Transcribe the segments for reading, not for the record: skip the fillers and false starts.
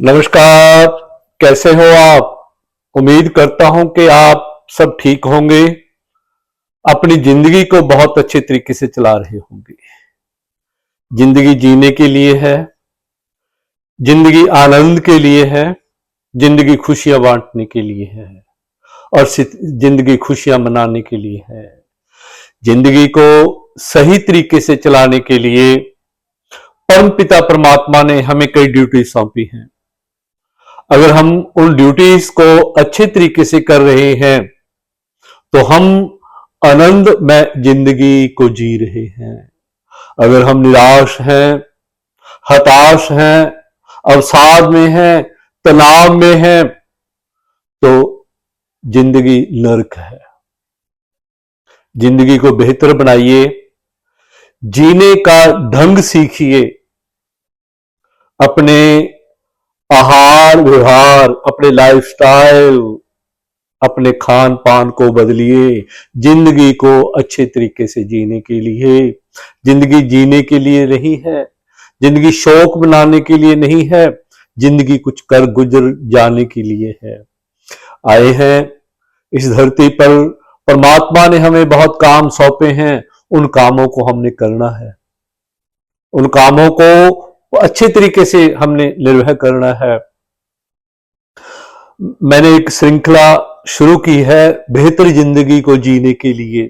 नमस्कार। कैसे हो आप? उम्मीद करता हूं कि आप सब ठीक होंगे। अपनी जिंदगी को बहुत अच्छे तरीके से चला रहे होंगे। जिंदगी जीने के लिए है, जिंदगी आनंद के लिए है, जिंदगी खुशियां बांटने के लिए है और जिंदगी खुशियां मनाने के लिए है। जिंदगी को सही तरीके से चलाने के लिए परम पिता परमात्मा ने हमें कई ड्यूटी सौंपी हैं। अगर हम उन ड्यूटीज को अच्छे तरीके से कर रहे हैं तो हम आनंद में जिंदगी को जी रहे हैं। अगर हम निराश हैं, हताश हैं, अवसाद में हैं, तनाव में हैं, तो जिंदगी नर्क है। जिंदगी को बेहतर बनाइए, जीने का ढंग सीखिए, अपने आहार व्यवहार, अपने लाइफस्टाइल, अपने खान पान को बदलिए। जिंदगी को अच्छे तरीके से जीने के लिए, जिंदगी जीने के लिए नहीं है, जिंदगी शौक बनाने के लिए नहीं है, जिंदगी कुछ कर गुजर जाने के लिए है। आए हैं इस धरती पर, परमात्मा ने हमें बहुत काम सौंपे हैं, उन कामों को हमने करना है। उन कामों को अच्छे तरीके से हमने निर्वह करना है। मैंने एक श्रृंखला शुरू की है बेहतर जिंदगी को जीने के लिए।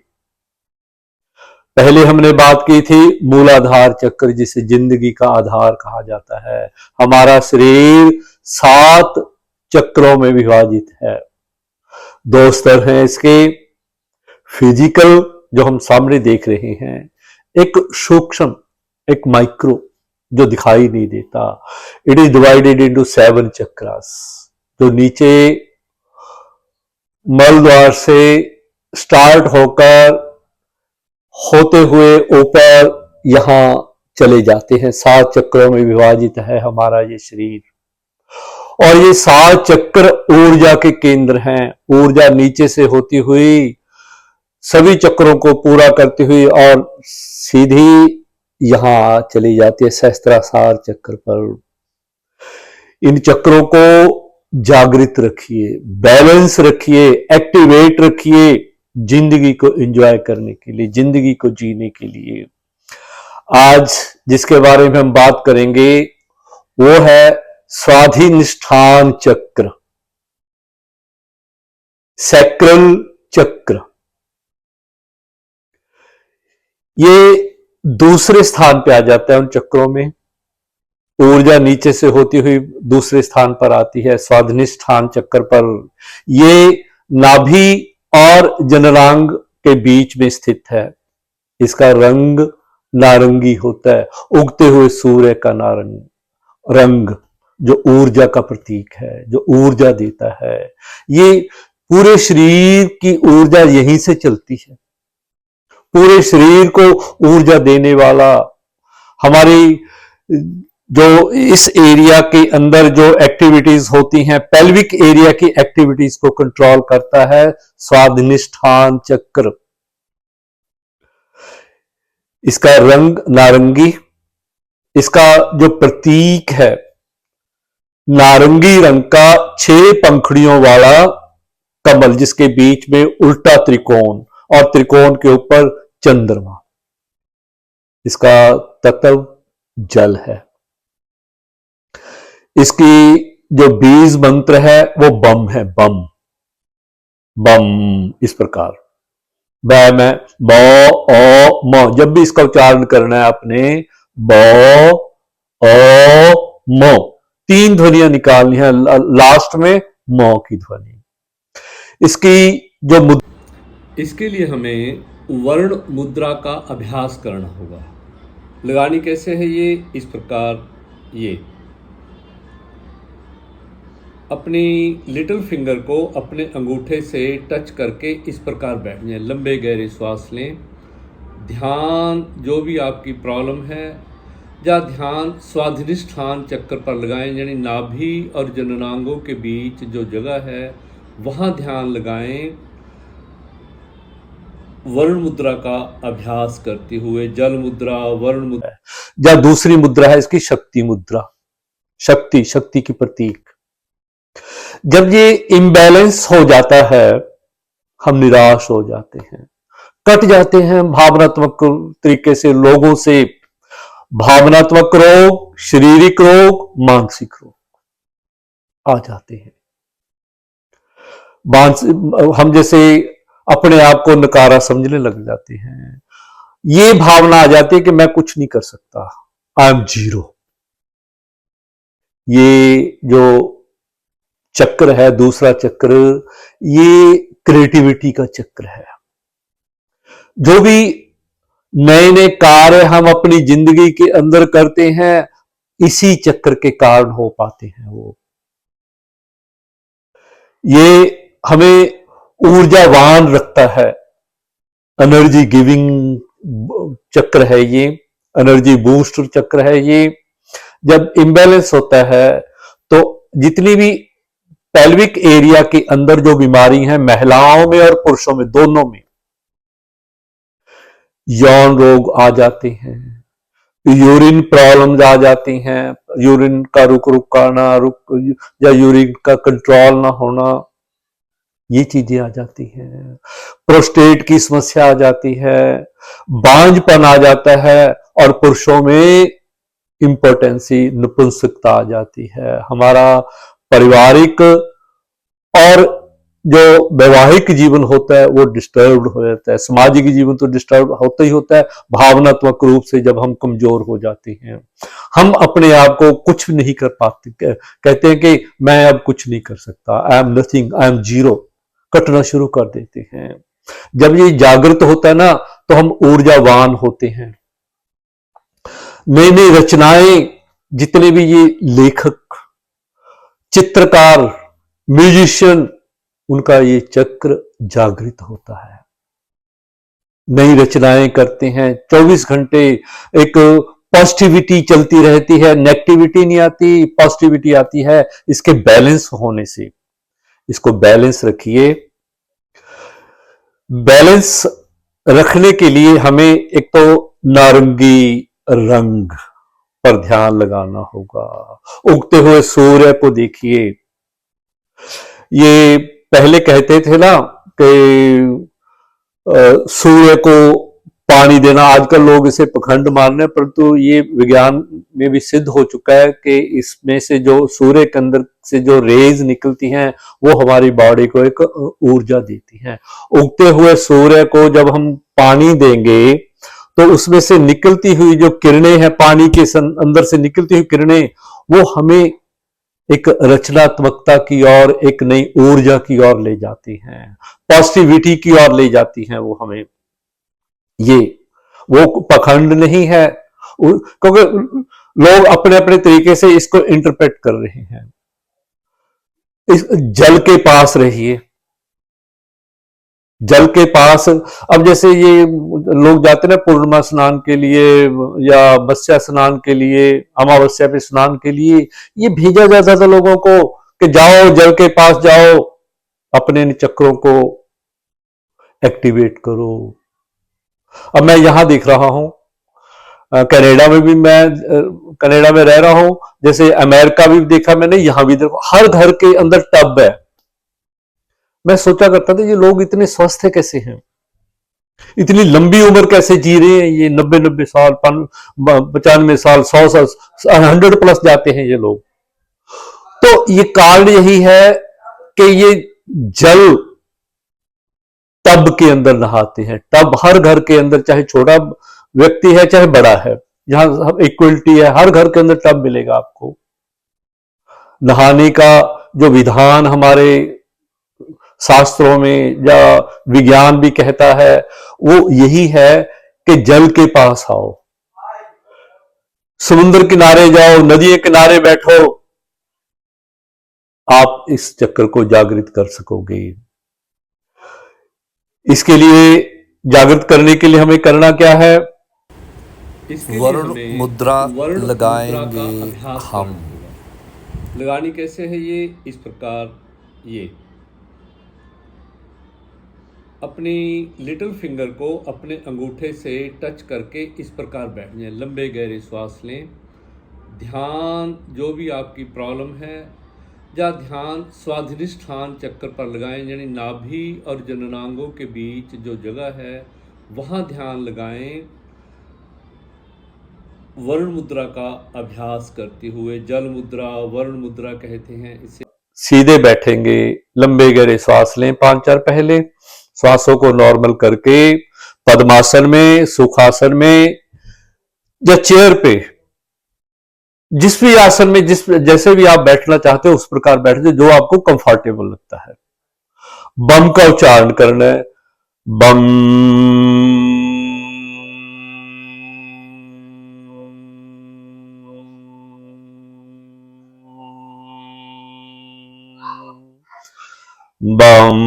पहले हमने बात की थी मूलाधार चक्र, जिसे जिंदगी का आधार कहा जाता है। हमारा शरीर 7 चक्रों में विभाजित है। 2 स्तर हैं इसके, फिजिकल जो हम सामने देख रहे हैं, एक सूक्ष्म, एक माइक्रो जो दिखाई नहीं देता। It is divided into 7 chakras, जो नीचे मल द्वार से स्टार्ट होकर होते हुए ऊपर यहां चले जाते हैं। 7 चक्रों में विभाजित है हमारा ये शरीर, और ये 7 चक्र ऊर्जा के केंद्र हैं। ऊर्जा नीचे से होती हुई सभी चक्रों को पूरा करती हुई और सीधी यहां चली जाती है सहस्त्रार चक्र पर। इन चक्रों को जागृत रखिए, बैलेंस रखिए, एक्टिवेट रखिए, जिंदगी को एंजॉय करने के लिए, जिंदगी को जीने के लिए। आज जिसके बारे में हम बात करेंगे वो है स्वाधिष्ठान चक्र, सैक्रल चक्र। ये दूसरे स्थान पे आ जाता है उन चक्रों में। ऊर्जा नीचे से होती हुई दूसरे स्थान पर आती है स्वाधिष्ठान चक्र पर। ये नाभि और जननांग के बीच में स्थित है। इसका रंग नारंगी होता है, उगते हुए सूर्य का नारंग रंग, जो ऊर्जा का प्रतीक है, जो ऊर्जा देता है। ये पूरे शरीर की ऊर्जा यहीं से चलती है। पूरे शरीर को ऊर्जा देने वाला, हमारी जो इस एरिया के अंदर जो एक्टिविटीज होती हैं, पेल्विक एरिया की एक्टिविटीज को कंट्रोल करता है स्वाधिष्ठान चक्र। इसका रंग नारंगी, इसका जो प्रतीक है नारंगी रंग का 6 पंखुड़ियों वाला कमल, जिसके बीच में उल्टा त्रिकोण और त्रिकोण के ऊपर चंद्रमा। इसका तत्व जल है। इसकी जो बीज मंत्र है वो बम है, बम बम। इस प्रकार ब में ब ओ म, जब भी इसका उच्चारण करना है आपने ब ओ म, 3 ध्वनियां निकालनी है, लास्ट में म की ध्वनि। इसकी जो इसके लिए हमें वर्ण मुद्रा का अभ्यास करना होगा। लगानी कैसे है ये? इस प्रकार, ये अपनी लिटिल फिंगर को अपने अंगूठे से टच करके इस प्रकार बैठ जाए। लंबे गहरे श्वास लें। ध्यान जो भी आपकी प्रॉब्लम है, या ध्यान स्वाधिष्ठान चक्र पर लगाएं, यानी नाभि और जननांगों के बीच जो जगह है वहां ध्यान लगाएं। वर्ण मुद्रा का अभ्यास करते हुए, जल मुद्रा, वर्ण मुद्रा, या दूसरी मुद्रा है इसकी शक्ति मुद्रा। शक्ति, शक्ति की प्रतीक। जब ये इम्बैलेंस हो जाता है, हम निराश हो जाते हैं, कट जाते हैं भावनात्मक तरीके से लोगों से। भावनात्मक रोग, शारीरिक रोग, मानसिक रोग आ जाते हैं। हम जैसे अपने आप को नकारा समझने लग जाते हैं। ये भावना आ जाती है कि मैं कुछ नहीं कर सकता, आई एम जीरो। ये जो चक्र है, दूसरा चक्र, ये क्रिएटिविटी का चक्र है। जो भी नए नए कार्य हम अपनी जिंदगी के अंदर करते हैं, इसी चक्र के कारण हो पाते हैं। वो ये हमें ऊर्जावान रखता है, एनर्जी गिविंग चक्र है ये, एनर्जी बूस्टर चक्र है ये। जब इम्बैलेंस होता है तो जितनी भी पेल्विक एरिया के अंदर जो बीमारी है, महिलाओं में और पुरुषों में दोनों में, यौन रोग आ जाते हैं, यूरिन प्रॉब्लम्स आ जाती हैं, यूरिन का रुक आना, या यूरिन का कंट्रोल ना होना, ये चीजें आ जाती हैं। प्रोस्टेट की समस्या आ जाती है, बांझपन आ जाता है, और पुरुषों में इम्पोर्टेंसी, नपुंसकता आ जाती है। हमारा पारिवारिक और जो वैवाहिक जीवन होता है वो डिस्टर्ब्ड हो जाता है। सामाजिक जीवन तो डिस्टर्ब होता ही होता है। भावनात्मक रूप से जब हम कमजोर हो जाते हैं, हम अपने आप को कुछ नहीं कर पाते, कहते हैं कि मैं अब कुछ नहीं कर सकता, I am nothing, I am zero, कटना शुरू कर देते हैं। जब ये जागृत होता है ना, तो हम ऊर्जावान होते हैं। नई नई रचनाएं, जितने भी ये लेखक, चित्रकार, म्यूजिशियन, उनका ये चक्र जागृत होता है। नई रचनाएं करते हैं, 24 घंटे एक पॉजिटिविटी चलती रहती है, नेगेटिविटी नहीं आती, पॉजिटिविटी आती है। इसके बैलेंस होने से, इसको बैलेंस रखिए। बैलेंस रखने के लिए हमें एक तो नारंगी रंग पर ध्यान लगाना होगा। उगते हुए सूर्य को देखिए। ये पहले कहते थे ना कि सूर्य को पानी देना, आजकल लोग इसे पखंड मान रहे हैं, परंतु ये विज्ञान में भी सिद्ध हो चुका है कि इसमें से जो सूर्य के अंदर से जो रेज निकलती हैं, वो हमारी बॉडी को एक ऊर्जा देती हैं। उगते हुए सूर्य को जब हम पानी देंगे, तो उसमें से निकलती हुई जो किरणें हैं, पानी के अंदर से निकलती हुई किरणें, वो हमें एक रचनात्मकता की ओर, एक नई ऊर्जा की ओर ले जाती हैं, पॉजिटिविटी की ओर ले जाती हैं वो हमें। ये वो पखंड नहीं है, क्योंकि लोग अपने अपने तरीके से इसको इंटरप्रेट कर रहे हैं। इस जल के पास रहिए, जल के पास। अब जैसे ये लोग जाते ना पूर्णिमा स्नान के लिए या मत्स्य स्नान के लिए, अमावस्या पे स्नान के लिए, ये भेजा जाता था लोगों को कि जाओ जल के पास जाओ, अपने चक्रों को एक्टिवेट करो। अब मैं यहां देख रहा हूं, कनाडा में भी मैं कनाडा में रह रहा हूं, जैसे अमेरिका भी देखा मैंने, यहां भी देखा, हर घर के अंदर टब है। मैं सोचा करता था ये लोग इतने स्वस्थ है कैसे हैं, इतनी लंबी उम्र कैसे जी रहे हैं ये, 90-90 साल, 95 साल, 100 साल, 100 प्लस जाते हैं ये लोग। तो ये कारण यही है कि ये जल टब के अंदर नहाते हैं। टब हर घर के अंदर, चाहे छोटा व्यक्ति है चाहे बड़ा है, जहां इक्वलिटी है, हर घर के अंदर टब मिलेगा आपको। नहाने का जो विधान हमारे शास्त्रों में या विज्ञान भी कहता है, वो यही है कि जल के पास आओ, समुद्र किनारे जाओ, नदी के किनारे बैठो, आप इस चक्र को जागृत कर सकोगे। इसके लिए, जागृत करने के लिए हमें करना क्या है? इसके लिए वरुण हमें मुद्रा वर्ण मुद्रा लगाएंगे का अभ्यास हम। करना होगा। लगानी कैसे है ये? इस प्रकार, ये अपनी लिटिल फिंगर को अपने अंगूठे से टच करके इस प्रकार बैठ जाए। लंबे गहरे श्वास लें, ध्यान जो भी आपकी प्रॉब्लम है, या ध्यान स्वाधिष्ठान चक्र पर लगाएं, यानी नाभि और जननांगों के बीच जो जगह है वहाँ ध्यान लगाएं। वर्ण मुद्रा का अभ्यास करते हुए, जल मुद्रा, वर्ण मुद्रा कहते हैं इसे। सीधे बैठेंगे, लंबे गहरे सांस लें 5-4 पहले, श्वासों को नॉर्मल करके पद्मासन में, सुखासन में या चेयर पे, जिस भी आसन में जिस जैसे भी आप बैठना चाहते हो उस प्रकार बैठ जाओ, जो आपको कंफर्टेबल लगता है। बम का उच्चारण करना है, बम। बम।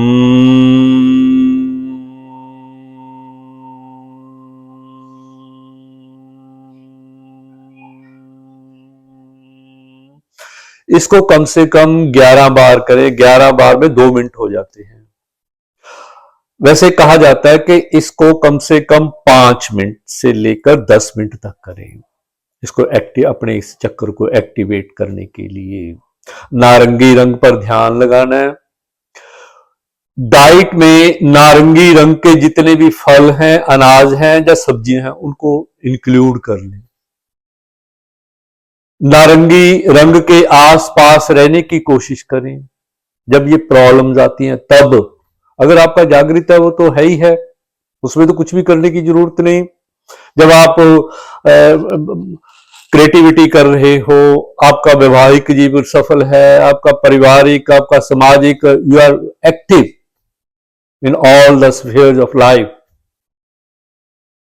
इसको कम से कम 11 बार करें। 11 बार में 2 मिनट हो जाते हैं। वैसे कहा जाता है कि इसको कम से कम 5 मिनट से लेकर 10 मिनट तक करें, इसको अपने इस चक्र को एक्टिवेट करने के लिए। नारंगी रंग पर ध्यान लगाना है। डाइट में नारंगी रंग के जितने भी फल हैं, अनाज हैं या सब्जियां हैं, उनको इंक्लूड कर लें। नारंगी रंग के आसपास रहने की कोशिश करें जब ये प्रॉब्लम्स आती हैं तब। अगर आपका जागृत है वो तो है ही है, उसमें तो कुछ भी करने की जरूरत नहीं। जब आप क्रिएटिविटी कर रहे हो, आपका वैवाहिक जीवन सफल है, आपका पारिवारिक, आपका सामाजिक, you are active in all the spheres of life,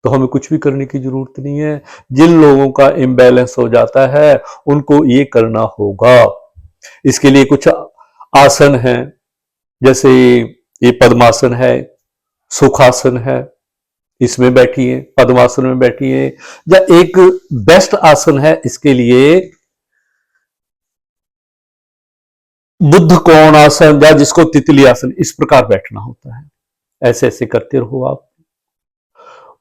तो हमें कुछ भी करने की जरूरत नहीं है। जिन लोगों का इम्बैलेंस हो जाता है उनको ये करना होगा। इसके लिए कुछ आसन हैं, जैसे ये पद्मासन है, सुखासन है, इसमें बैठिए, पद्मासन में बैठिए। या एक बेस्ट आसन है इसके लिए बुद्ध कोण आसन, या जिसको तितली आसन, इस प्रकार बैठना होता है। ऐसे ऐसे करते रहो आप,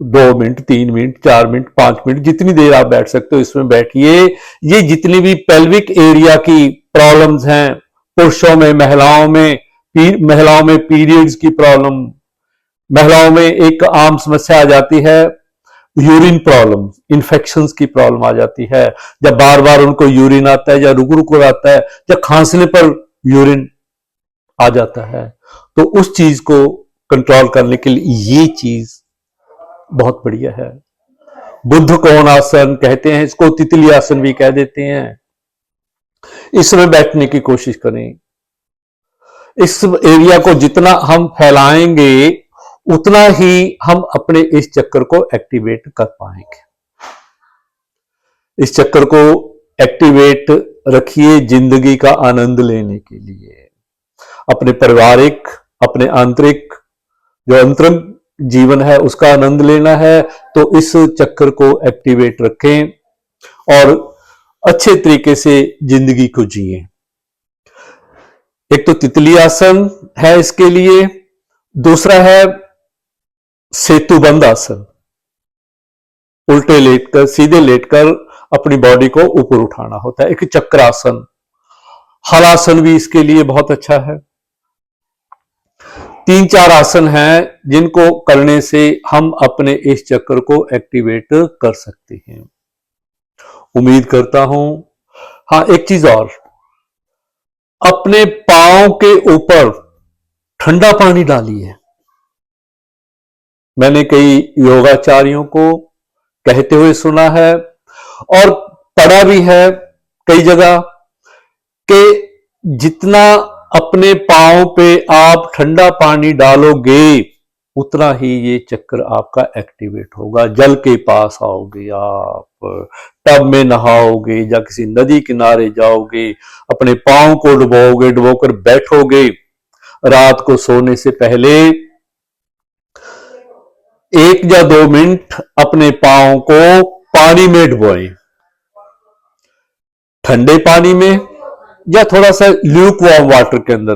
2 मिनट, 3 मिनट, 4 मिनट, 5 मिनट, जितनी देर आप बैठ सकते हो इसमें बैठिए। ये जितनी भी पेल्विक एरिया की प्रॉब्लम्स हैं, पुरुषों में, महिलाओं में पीरियड्स की प्रॉब्लम, महिलाओं में एक आम समस्या आ जाती है यूरिन प्रॉब्लम, इन्फेक्शंस की प्रॉब्लम आ जाती है, जब बार बार उनको यूरिन आता है, या रुक रुक आता है, या खांसने पर यूरिन आ जाता है, तो उस चीज को कंट्रोल करने के लिए ये चीज बहुत बढ़िया है। बुद्ध कोण आसन कहते हैं इसको, तितली आसन भी कह देते हैं। इसमें बैठने की कोशिश करें। इस एरिया को जितना हम फैलाएंगे उतना ही हम अपने इस चक्र को एक्टिवेट कर पाएंगे। इस चक्र को एक्टिवेट रखिए जिंदगी का आनंद लेने के लिए। अपने पारिवारिक, अपने आंतरिक जो अंतरंग जीवन है उसका आनंद लेना है, तो इस चक्र को एक्टिवेट रखें और अच्छे तरीके से जिंदगी को जिए। एक तो तितली आसन है इसके लिए, दूसरा है सेतुबंद आसन। उल्टे लेटकर, सीधे लेटकर अपनी बॉडी को ऊपर उठाना होता है। एक चक्रासन, हलासन भी इसके लिए बहुत अच्छा है। 3-4 आसन हैं जिनको करने से हम अपने इस चक्र को एक्टिवेट कर सकते हैं। उम्मीद करता हूं। हाँ, एक चीज और, अपने पांव के ऊपर ठंडा पानी डालिए। मैंने कई योगाचार्यों को कहते हुए सुना है और पढ़ा भी है कई जगह कि जितना अपने पांव पे आप ठंडा पानी डालोगे उतना ही ये चक्र आपका एक्टिवेट होगा। जल के पास आओगे, आप टब में नहाओगे या किसी नदी किनारे जाओगे, अपने पांव को डुबोगे, डुबोकर बैठोगे। रात को सोने से पहले 1 या 2 मिनट अपने पांव को पानी में डुबोएं, ठंडे पानी में या थोड़ा सा ल्यूक वार्म वाटर के अंदर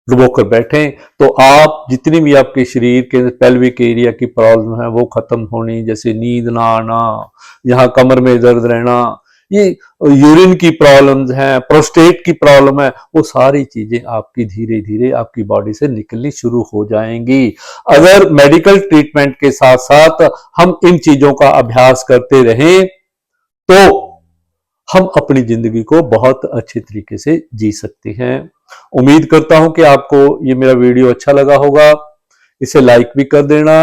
डुबोकर बैठें, तो आप जितनी भी आपके शरीर के पेल्विक एरिया की प्रॉब्लम है वो खत्म होनी, जैसे नींद ना आना, यहाँ कमर में दर्द रहना, ये यूरिन की प्रॉब्लम्स हैं, प्रोस्टेट की प्रॉब्लम है, वो सारी चीजें आपकी धीरे धीरे आपकी बॉडी से निकलनी शुरू हो जाएंगी। अगर मेडिकल ट्रीटमेंट के साथ साथ हम इन चीजों का अभ्यास करते रहें तो हम अपनी जिंदगी को बहुत अच्छे तरीके से जी सकते हैं। उम्मीद करता हूं कि आपको ये मेरा वीडियो अच्छा लगा होगा। इसे लाइक भी कर देना,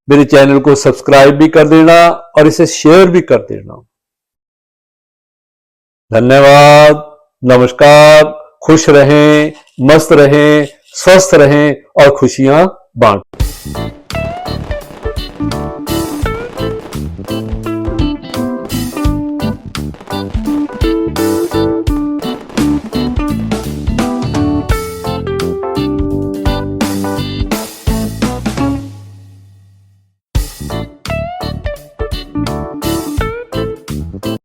मेरे चैनल को सब्सक्राइब भी कर देना और इसे शेयर भी कर देना। धन्यवाद, नमस्कार, खुश रहें, मस्त रहें, स्वस्थ रहें और खुशियां बांटें।